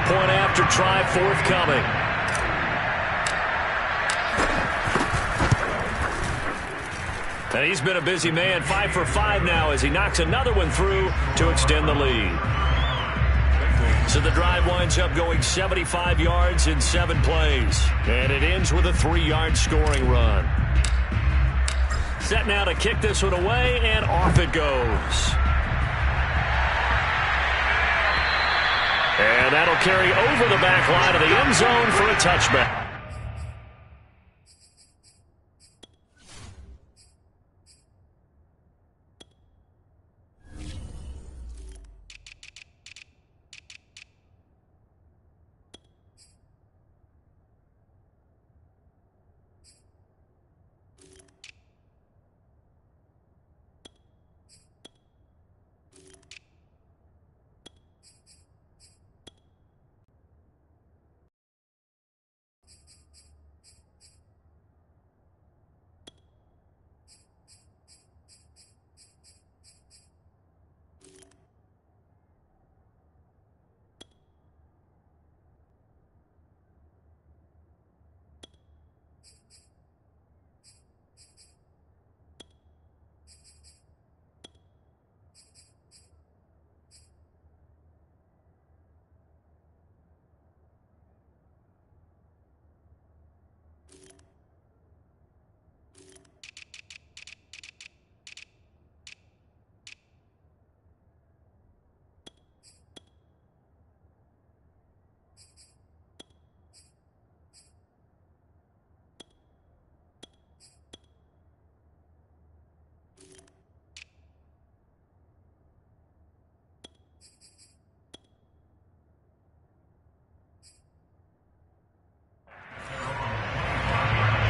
Point after try forthcoming. And he's been a busy man, 5 for 5 now as he knocks another one through to extend the lead. So the drive winds up going 75 yards in 7 plays. And it ends with a 3-yard scoring run. Set now to kick this one away, and off it goes. And that'll carry over the back line of the end zone for a touchback.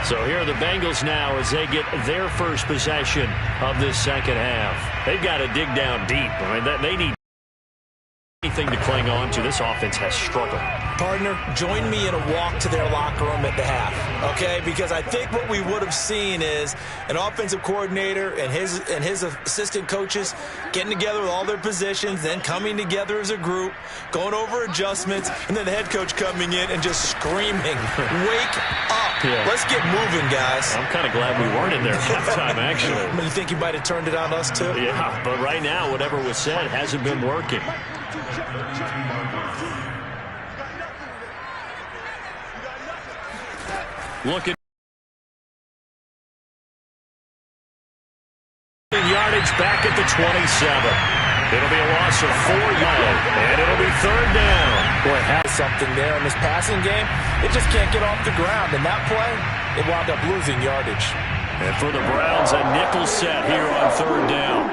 So here are the Bengals now as they get their first possession of this second half. They've got to dig down deep. I mean, they need anything to cling on to. This offense has struggled. Partner, join me in a walk to their locker room at the half, okay? Because I think what we would have seen is an offensive coordinator and his assistant coaches getting together with all their positions, then coming together as a group, going over adjustments, and then the head coach coming in and just screaming, "Wake up! Yeah. Let's get moving, guys." I'm kind of glad we weren't in there at halftime, actually. You think you might have turned it on us, too? Yeah, but right now, whatever was said hasn't been working. Looking yardage back at the 27. It'll be a loss of 4 yards, and it'll be third down. Boy, has something there in this passing game. It just can't get off the ground. And that play, it wound up losing yardage. And for the Browns, a nickel set here on third down.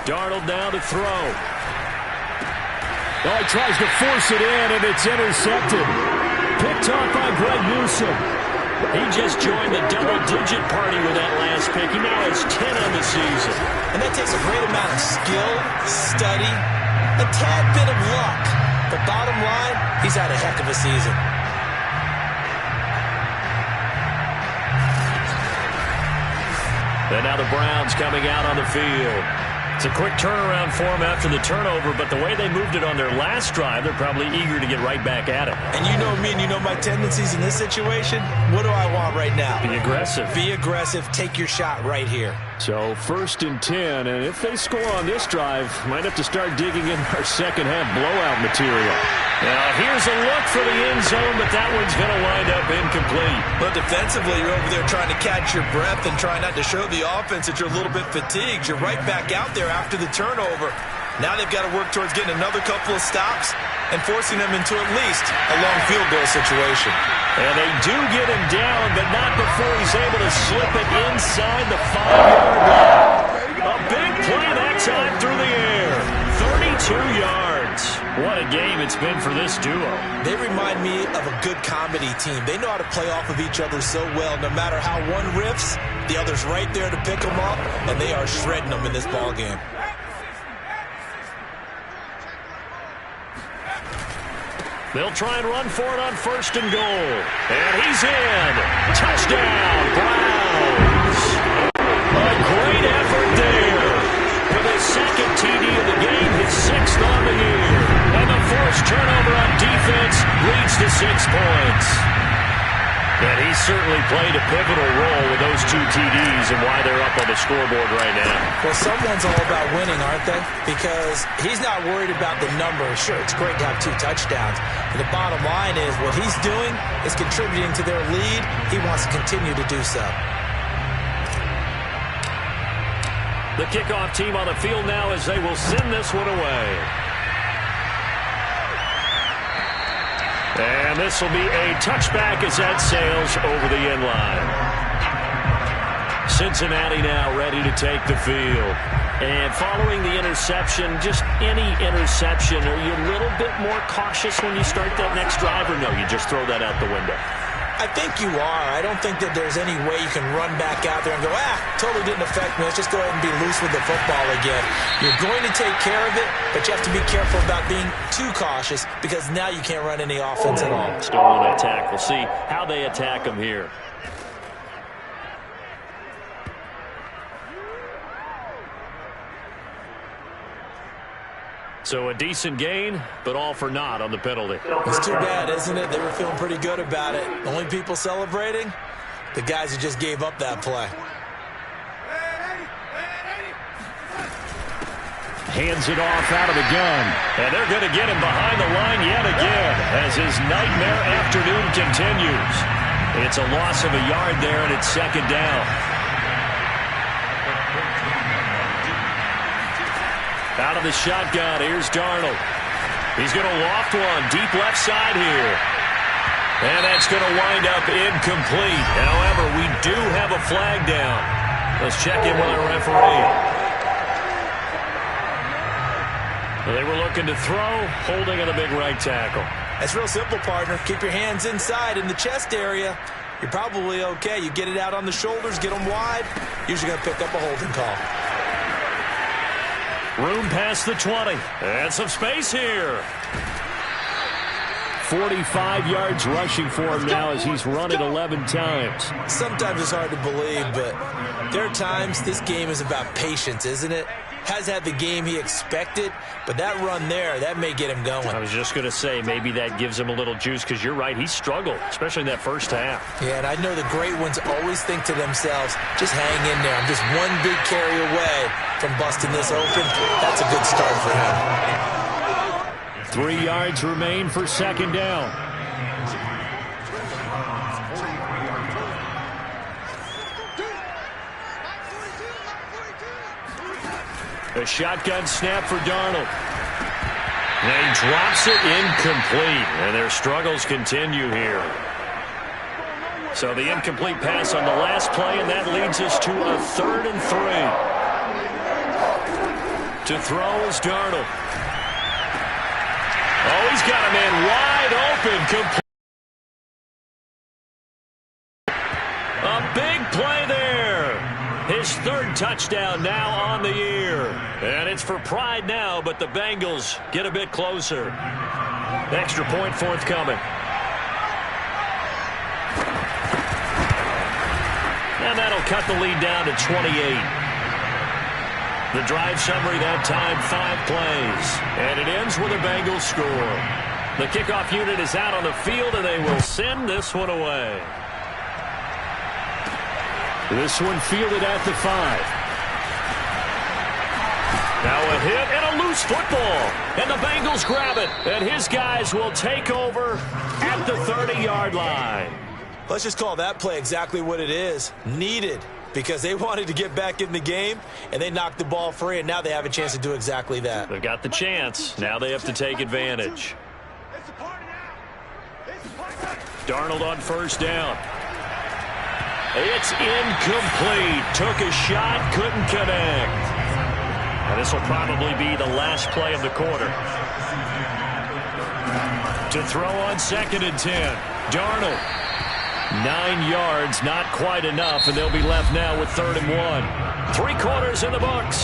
Darnold now to throw. Oh, he tries to force it in, and it's intercepted. Picked off by Greg Newsome. He just joined the double-digit party with that last pick. He now has 10 on the season. And that takes a great amount of skill, study, a tad bit of luck. But bottom line, he's had a heck of a season. And now the Browns coming out on the field. It's a quick turnaround for them after the turnover, but the way they moved it on their last drive, they're probably eager to get right back at it. And you know me and you know my tendencies in this situation. What do I want right now? Be aggressive. Be aggressive. Take your shot right here. So 1st and 10, and if they score on this drive, might have to start digging in our second half blowout material. Now here's a look for the end zone, but that one's going to wind up incomplete. But defensively, you're over there trying to catch your breath and trying not to show the offense that you're a little bit fatigued. You're right back out there after the turnover. Now they've got to work towards getting another couple of stops and forcing them into at least a long field goal situation. And they do get him down, but not before he's able to slip it inside the 5-yard line. A big play that time through the air. 32 yards. What a game it's been for this duo. They remind me of a good comedy team. They know how to play off of each other so well. No matter how one riffs, the other's right there to pick them up, and they are shredding them in this ball game. They'll try and run for it on 1st and goal. And he's in. Touchdown, Browns. certainly played a pivotal role with those 2 TDs and why they're up on the scoreboard right now. Well, someone's all about winning, aren't they? Because he's not worried about the number. Sure, it's great to have 2 touchdowns. But the bottom line is what he's doing is contributing to their lead. He wants to continue to do so. The kickoff team on the field now as they will send this one away. And this will be a touchback as that sails over the end line. Cincinnati now ready to take the field. And following the interception, just any interception, are you a little bit more cautious when you start that next drive, or no, you just throw that out the window? I think you are. I don't think that there's any way you can run back out there and go, totally didn't affect me. Let's just go ahead and be loose with the football again. You're going to take care of it, but you have to be careful about being too cautious because now you can't run any offense at all. Still on attack. We'll see how they attack them here. So a decent gain, but all for naught on the penalty. It's too bad, isn't it? They were feeling pretty good about it. The only people celebrating, the guys who just gave up that play. Hands it off out of the gun. And they're going to get him behind the line yet again as his nightmare afternoon continues. It's a loss of a yard there, and it's second down. Out of the shotgun, here's Darnold. He's going to loft one, deep left side here. And that's going to wind up incomplete. However, we do have a flag down. Let's check in with our referee. They were looking to throw, holding on the big right tackle. That's real simple, partner. Keep your hands inside in the chest area. You're probably okay. You get it out on the shoulders, get them wide. Usually going to pick up a holding call. Room past the 20. And some space here. 45 yards rushing for him now as he's run it 11 times. Sometimes it's hard to believe, but there are times this game is about patience, isn't it? Has had the game he expected, but that run there, that may get him going. I was just going to say, maybe that gives him a little juice because you're right, he struggled, especially in that first half. Yeah, and I know the great ones always think to themselves, just hang in there. I'm just one big carry away from busting this open. That's a good start for him. 3 yards remain for second down. A shotgun snap for Darnold. And he drops it incomplete. And their struggles continue here. So the incomplete pass on the last play, and that leads us to a 3rd and 3. To throw is Darnold. Oh, he's got a man wide open. A big play there. His 3rd touchdown now on the year. And it's for pride now, but the Bengals get a bit closer. Extra point forthcoming. And that'll cut the lead down to 28. The drive summary that time, 5 plays. And it ends with a Bengals score. The kickoff unit is out on the field, and they will send this one away. This one fielded at the 5. Now a hit and a loose football. And the Bengals grab it. And his guys will take over at the 30-yard line. Let's just call that play exactly what it is. Needed. Because they wanted to get back in the game, and they knocked the ball free, and now they have a chance to do exactly that. They've got the chance. Now they have to take advantage. Darnold on first down. It's incomplete. Took a shot, couldn't connect. And this will probably be the last play of the quarter. To throw on 2nd and 10. Darnold. 9 yards, not quite enough, and they'll be left now with 3rd and 1. 3 quarters in the books.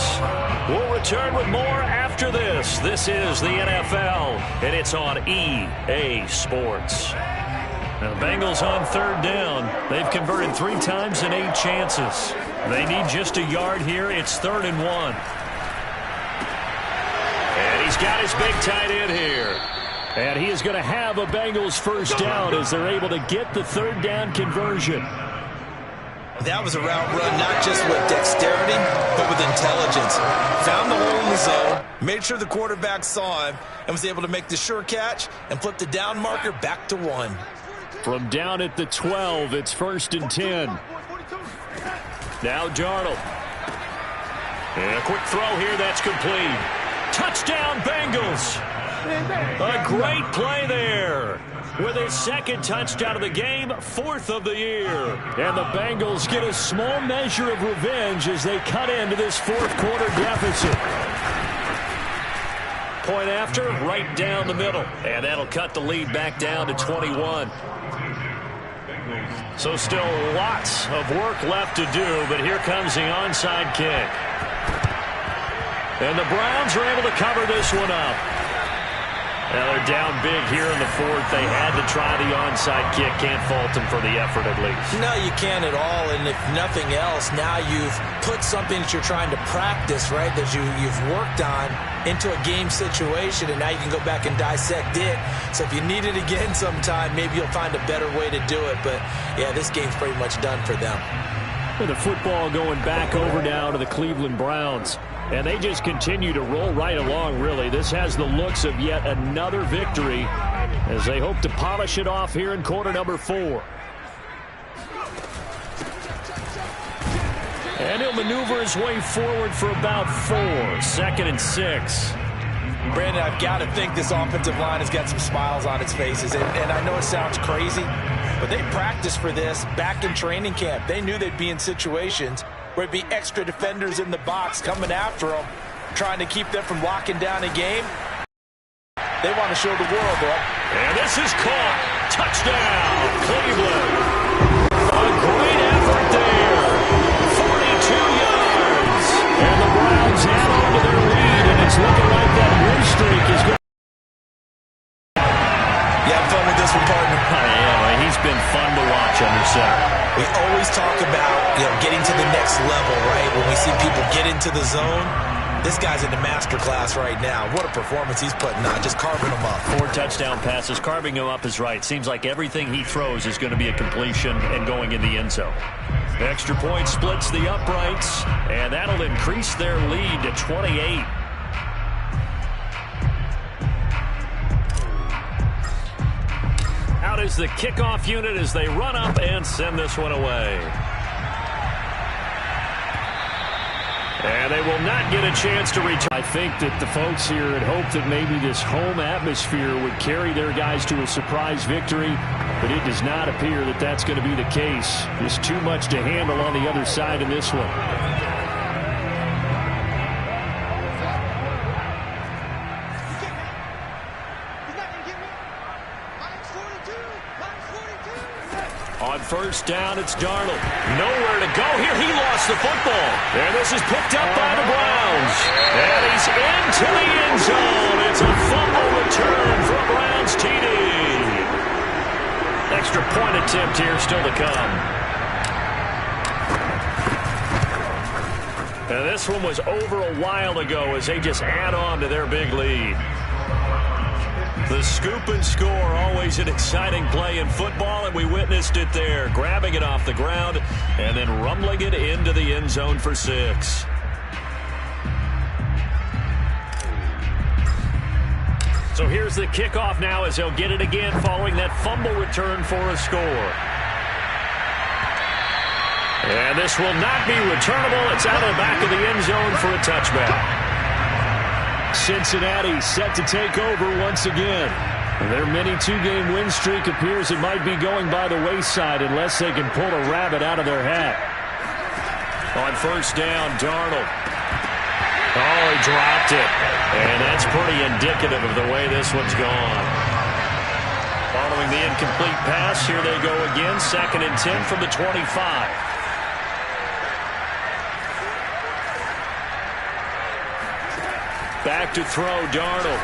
We'll return with more after this. This is the NFL, and it's on EA Sports. Now, the Bengals on 3rd down. They've converted 3 times in 8 chances. They need just a yard here. It's 3rd and 1. And he's got his big tight end here. And he is going to have a Bengals first down as they're able to get the third down conversion. That was a route run not just with dexterity, but with intelligence. Found the hole in the zone, made sure the quarterback saw him, and was able to make the sure catch and flip the down marker back to 1. From down at the 12, it's 1st and 10. Now Darnold. And a quick throw here, that's complete. Touchdown, Bengals. A great play there. With his second touchdown of the game, 4th of the year. And the Bengals get a small measure of revenge as they cut into this 4th quarter deficit. Point after, right down the middle. And that'll cut the lead back down to 21. So still lots of work left to do, but here comes the onside kick. And the Browns are able to cover this one up. Now they're down big here in the 4th. They had to try the onside kick. Can't fault them for the effort at least. No, you can't at all. And if nothing else, now you've put something that you're trying to practice, right, that you've worked on into a game situation, and now you can go back and dissect it. So if you need it again sometime, maybe you'll find a better way to do it. But, yeah, this game's pretty much done for them. With the football going back over now to the Cleveland Browns. And they just continue to roll right along, really. This has the looks of yet another victory as they hope to polish it off here in quarter number 4. And he'll maneuver his way forward for about 4. 2nd and 6. Brandon, I've got to think this offensive line has got some smiles on its faces. And I know it sounds crazy, but they practiced for this back in training camp. They knew they'd be in situations where it'd be extra defenders in the box coming after them, trying to keep them from locking down a game. They want to show the world, bro. And this is caught. Touchdown, Cleveland. A great effort there. 42 yards. And the Browns add on to their lead, and it's looking like that win streak is going. You have fun with this one, partner? I am. He's been fun to watch under center. We always talk about, getting to the next level, right? When we see people get into the zone, this guy's in the master class right now. What a performance he's putting on, just carving them up. 4 touchdown passes. Carving them up is right. Seems like everything he throws is going to be a completion and going in the end zone. The extra point splits the uprights, and that'll increase their lead to 28. Out is the kickoff unit as they run up and send this one away. And they will not get a chance to return. I think that the folks here had hoped that maybe this home atmosphere would carry their guys to a surprise victory, but it does not appear that that's going to be the case. Just too much to handle on the other side in this one. On first down, it's Darnold. Nowhere to go here. He lost the football. And this is picked up by the Browns. And he's into the end zone. It's a fumble return for a Browns TD. Extra point attempt here still to come. And this one was over a while ago as they just add on to their big lead. The scoop and score, always an exciting play in football, and we witnessed it there, grabbing it off the ground and then rumbling it into the end zone for 6. So here's the kickoff now as they'll get it again following that fumble return for a score. And this will not be returnable. It's out of the back of the end zone for a touchback. Cincinnati set to take over once again. Their mini 2-game win streak appears it might be going by the wayside unless they can pull a rabbit out of their hat. On first down, Darnold. Oh, he dropped it. And that's pretty indicative of the way this one's gone. Following the incomplete pass, here they go again. 2nd and 10 from the 25. Back to throw, Darnold.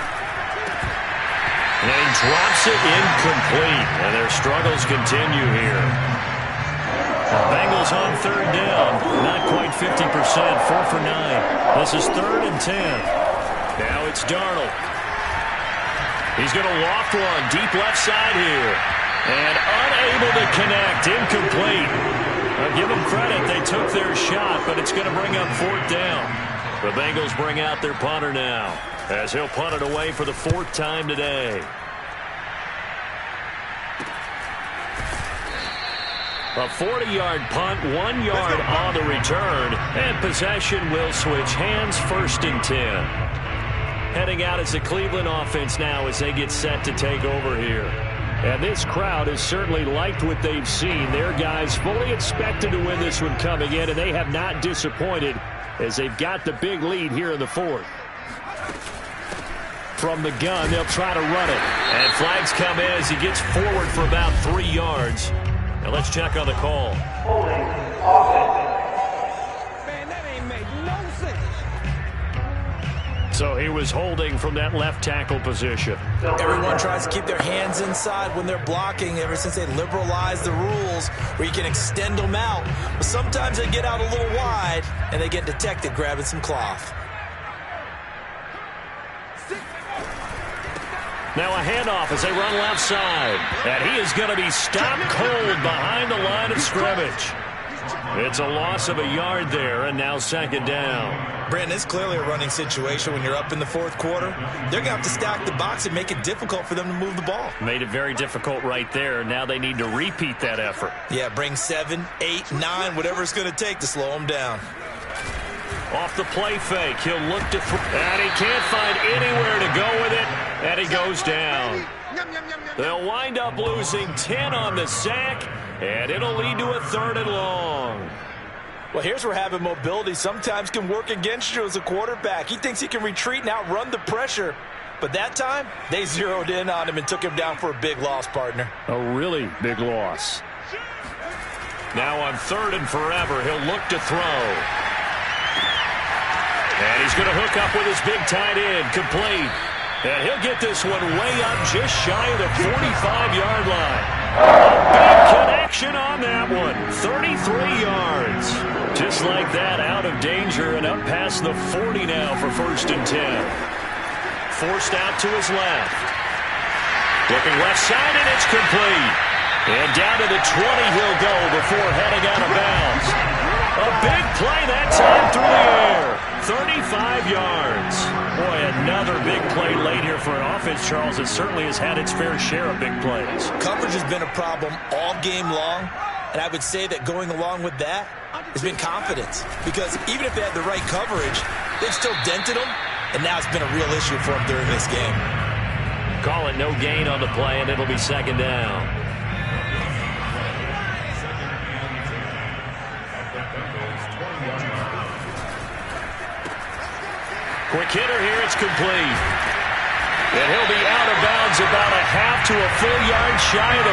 And he drops it incomplete. And their struggles continue here. The Bengals on third down. Not quite 50%. 4 for 9. This is 3rd and 10. Now it's Darnold. He's going to loft one deep left side here. And unable to connect. Incomplete. I'll give them credit. They took their shot, but it's going to bring up 4th down. The Bengals bring out their punter now, as he'll punt it away for the 4th time today. A 40-yard punt, 1 yard on the return, and possession will switch hands, 1st and 10. Heading out as the Cleveland offense now as they get set to take over here. And this crowd has certainly liked what they've seen. Their guys fully expected to win this one coming in, and they have not disappointed as they've got the big lead here in the 4th. From the gun, they'll try to run it. And flags come in as he gets forward for about 3 yards. Now let's check on the call. Holding offense. Man, that ain't make no sense. So he was holding from that left tackle position. Everyone tries to keep their hands inside when they're blocking ever since they liberalized the rules where you can extend them out. But sometimes they get out a little wide and they get detected grabbing some cloth. Now a handoff as they run left side. And he is going to be stopped cold behind the line of scrimmage. It's a loss of a yard there, and now 2nd down. Brandon, it's clearly a running situation when you're up in the 4th quarter. They're going to have to stack the box and make it difficult for them to move the ball. Made it very difficult right there. Now they need to repeat that effort. Yeah, bring 7, 8, 9, whatever it's going to take to slow them down. Off the play fake, he'll look to throw, and he can't find anywhere to go with it, and he goes down. They'll wind up losing 10 on the sack, and it'll lead to a 3rd and long. Well, here's where having mobility sometimes can work against you as a quarterback. He thinks he can retreat and outrun the pressure, but that time, they zeroed in on him and took him down for a big loss, partner. A really big loss. Now on 3rd and forever, he'll look to throw. And he's going to hook up with his big tight end, complete. And he'll get this one way up just shy of the 45-yard line. A big connection on that one, 33 yards. Just like that, out of danger and up past the 40 now for 1st and 10. Forced out to his left. Looking left side, and it's complete. And down to the 20 he'll go before heading out of bounds. A big play that time through the air. 35 yards. Boy, another big play late here for an offense, Charles, that certainly has had its fair share of big plays. Coverage has been a problem all game long, and I would say that going along with that has been confidence. Because even if they had the right coverage, they've still dented them, and now it's been a real issue for them during this game. Call it no gain on the play, and it'll be 2nd down. Quick hitter here, it's complete. And he'll be out of bounds about a half to a full yard shy of the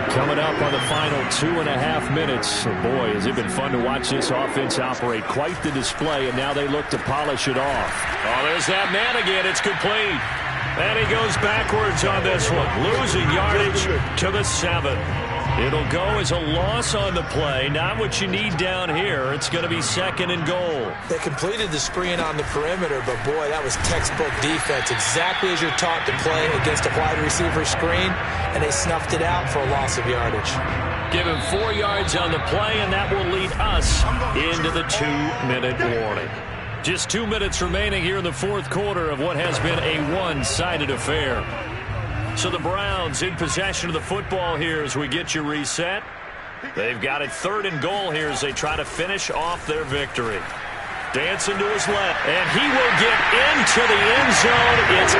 5. Coming up on the final 2.5 minutes. Oh boy, has it been fun to watch this offense operate. Quite the display, and now they look to polish it off. Oh, there's that man again. It's complete. And he goes backwards on this one, losing yardage to the 7. It'll go as a loss on the play. Not what you need down here. It's going to be 2nd and goal. They completed the screen on the perimeter, but boy, that was textbook defense. Exactly as you're taught to play against a wide receiver screen, and they snuffed it out for a loss of yardage. Give him 4 yards on the play, and that will lead us into the 2-minute warning. Just 2 minutes remaining here in the 4th quarter of what has been a one-sided affair. So the Browns in possession of the football here as we get you reset. They've got it 3rd and goal here as they try to finish off their victory. Dancing to his left, and he will get into the end zone. It's